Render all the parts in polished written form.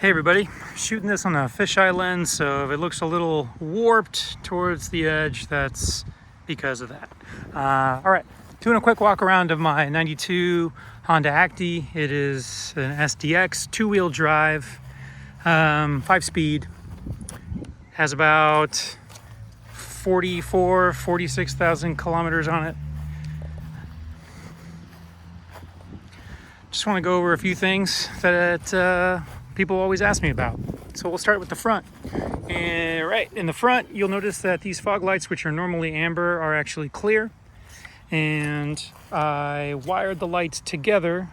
Hey everybody, shooting this on a fisheye lens, so if it looks a little warped towards the edge, that's because of that. All right, doing a quick walk around of my 92 Honda Acty. It is an SDX, two-wheel drive, 5-speed, has about 46,000 kilometers on it. Just want to go over a few things that people always ask me about. So we'll start with the front. And right in the front, you'll notice that these fog lights, which are normally amber, are actually clear. And I wired the lights together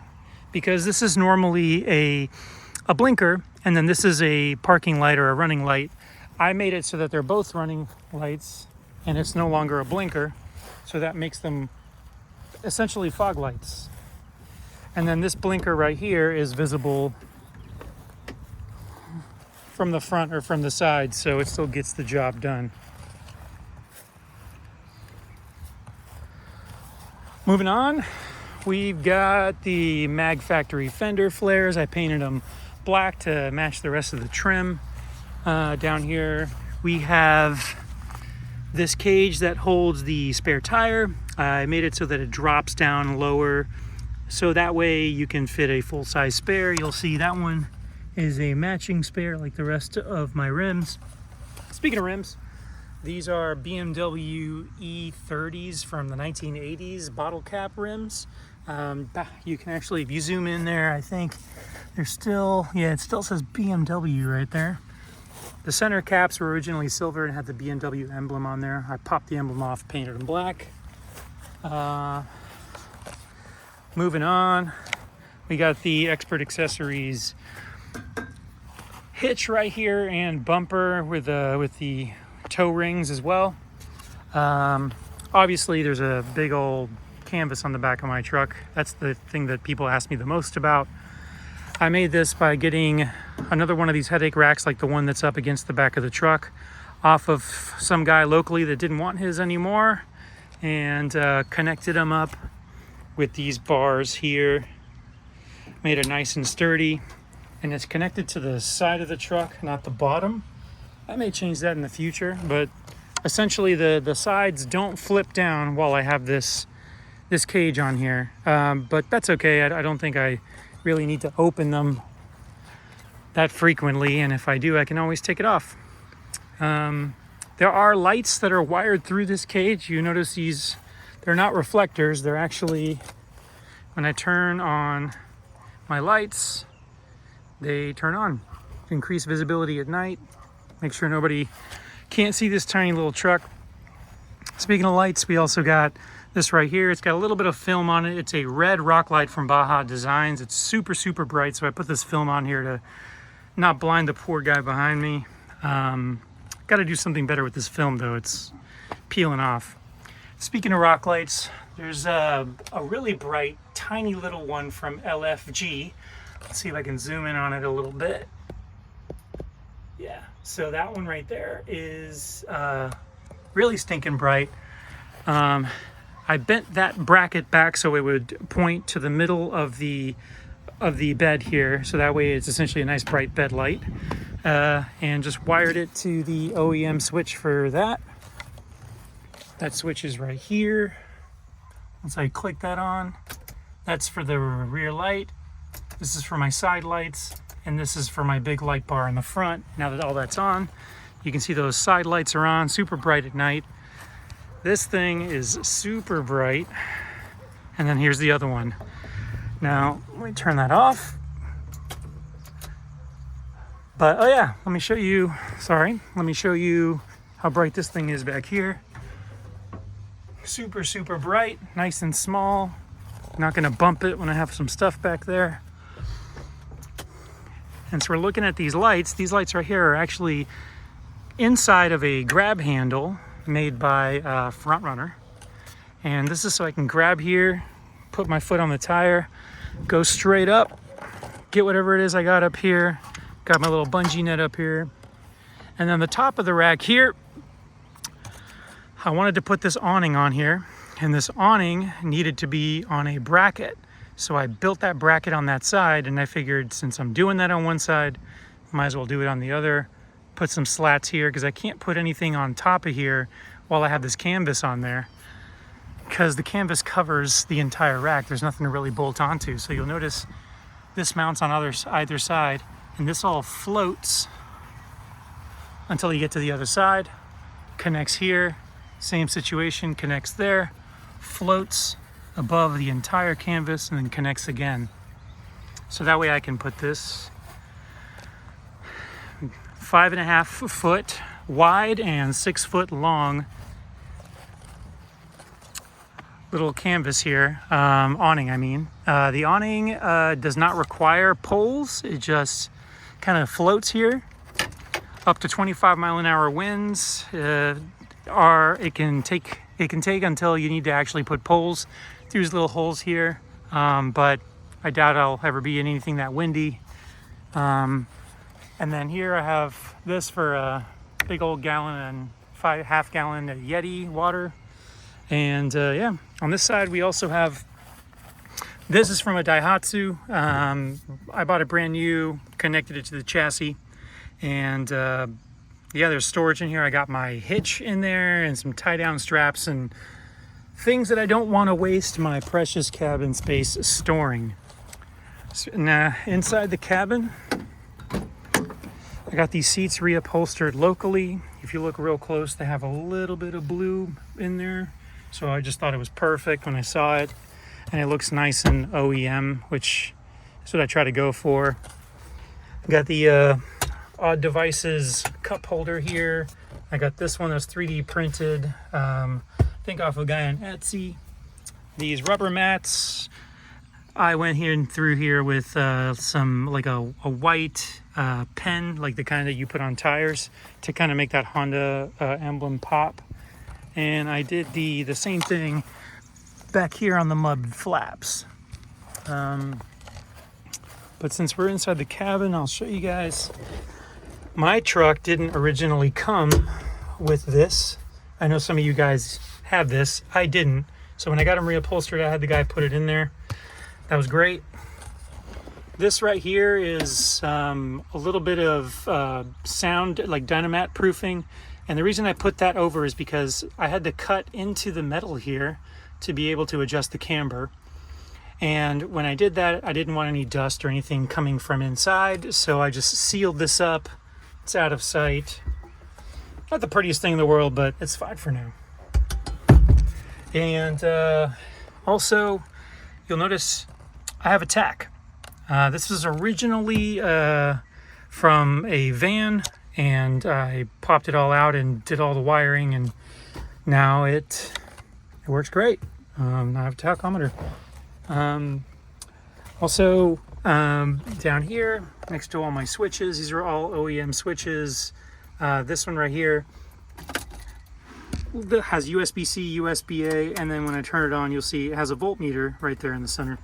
because this is normally a blinker, and then this is a parking light or a running light. I made it so that they're both running lights, and it's no longer a blinker. So that makes them essentially fog lights. And then this blinker right here is visible from the front or from the side, so it still gets the job done. Moving on, we've got the Mag Factory fender flares. I painted them black to match the rest of the trim. Down here we have this cage that holds the spare tire. I made it so that it drops down lower, so that way you can fit a full-size spare. You'll see that one is a matching spare like the rest of my rims. Speaking of rims, these are BMW E30s from the 1980s bottle cap rims. You can actually, if you zoom in there, I think there's still, it still says BMW right there. The center caps were originally silver and had the BMW emblem on there. I popped the emblem off, painted them black. Moving on, we got the Expert Accessories hitch right here and bumper with the toe rings as well. Obviously there's a big old canvas on the back of my truck. That's the thing that people ask me the most about. I made this by getting another one of these headache racks like the one that's up against the back of the truck off of some guy locally that didn't want his anymore, and connected them up with these bars here. Made it nice and sturdy, and it's connected to the side of the truck, not the bottom. I may change that in the future, but essentially the sides don't flip down while I have this cage on here. But that's okay. I don't think I really need to open them that frequently, and if I do, I can always take it off. There are lights that are wired through this cage. You notice these, they're not reflectors. They're actually, when I turn on my lights, they turn on. Increase visibility at night. Make sure nobody can't see this tiny little truck. Speaking of lights, we also got this right here. It's got a little bit of film on it. It's a red rock light from Baja Designs. It's super, super bright, so I put this film on here to not blind the poor guy behind me. Got to do something better with this film though. It's peeling off. Speaking of rock lights, there's a really bright, tiny little one from LFG. Let's see if I can zoom in on it a little bit. Yeah, so that one right there is really stinking bright. I bent that bracket back so it would point to the middle of the bed here, so that way it's essentially a nice bright bed light. And just wired it to the OEM switch for that. That switch is right here. Once I click that on, that's for the rear light. This is for my side lights, and this is for my big light bar in the front. Now that all that's on, you can see those side lights are on, super bright at night. This thing is super bright. And then here's the other one. Now, let me turn that off. But, oh yeah, let me show you how bright this thing is back here. Super, super bright, nice and small. Not gonna bump it when I have some stuff back there. And so we're looking at these lights right here are actually inside of a grab handle made by Front Runner. And this is so I can grab here, put my foot on the tire, go straight up, get whatever it is I got up here, got my little bungee net up here. And then the top of the rack here, I wanted to put this awning on here, and this awning needed to be on a bracket. So I built that bracket on that side, and I figured since I'm doing that on one side, Might as well do it on the other. Put some slats here because I can't put anything on top of here while I have this canvas on there, because the canvas covers the entire rack. There's nothing to really bolt onto. So you'll notice this mounts on either side, and this all floats until you get to the other side. Connects here, same situation, connects there, floats above the entire canvas, and then connects again. So that way I can put this 5.5 foot wide and 6 foot long little canvas here, awning I mean. The awning does not require poles. It just kind of floats here. Up to 25-mile-an-hour winds it can take until you need to actually put poles through these little holes here, but I doubt I'll ever be in anything that windy. And then here I have this for a big old gallon and half-gallon Yeti water. And yeah, on this side we also have, this is from a Daihatsu. I bought it brand new, connected it to the chassis, and yeah, there's storage in here. I got my hitch in there and some tie-down straps and things that I don't want to waste my precious cabin space storing. So, now inside the cabin, I got these seats reupholstered locally. If you look real close, they have a little bit of blue in there. So I just thought it was perfect when I saw it. And it looks nice and OEM, which is what I try to go for. I got the Odd Devices cup holder here. I got this one that's 3D printed. I think off a guy on Etsy. These rubber mats. I went here and through here with some, like a white pen, like the kind that you put on tires, to kind of make that Honda emblem pop. And I did the same thing back here on the mud flaps. But since we're inside the cabin, I'll show you guys. My truck didn't originally come with this. I know some of you guys have this. I didn't. So when I got them reupholstered, I had the guy put it in there. That was great. This right here is a little bit of sound, like Dynamat proofing. And the reason I put that over is because I had to cut into the metal here to be able to adjust the camber. And when I did that, I didn't want any dust or anything coming from inside, so I just sealed this up. It's out of sight. Not the prettiest thing in the world, but it's fine for now. And also, you'll notice I have a tack. This was originally from a van, and I popped it all out and did all the wiring, and now it works great. I have a tachometer. Also, down here next to all my switches, these are all OEM switches. This one right here has USB-C, USB-A, and then when I turn it on, you'll see it has a voltmeter right there in the center.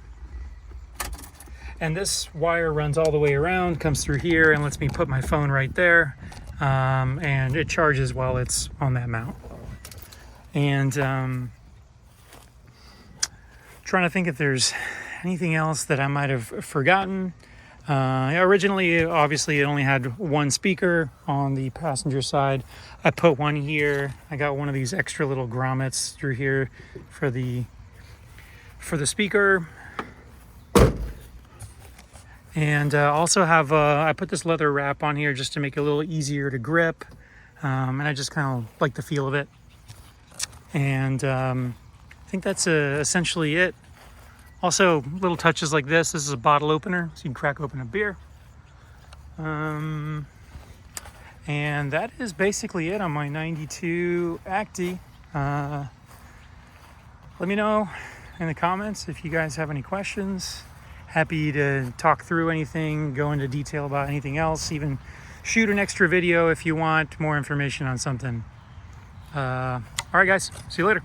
And this wire runs all the way around, comes through here, and lets me put my phone right there. And it charges while it's on that mount. And trying to think if there's anything else that I might have forgotten. Originally, obviously, it only had one speaker on the passenger side. I put one here. I got one of these extra little grommets through here for the speaker. And also have, I put this leather wrap on here just to make it a little easier to grip. And I just kind of like the feel of it. And I think that's essentially it. Also, little touches like this. This is a bottle opener, so you can crack open a beer. And that is basically it on my 92 Acty. Let me know in the comments if you guys have any questions. Happy to talk through anything, go into detail about anything else, even shoot an extra video if you want more information on something. All right, guys, see you later.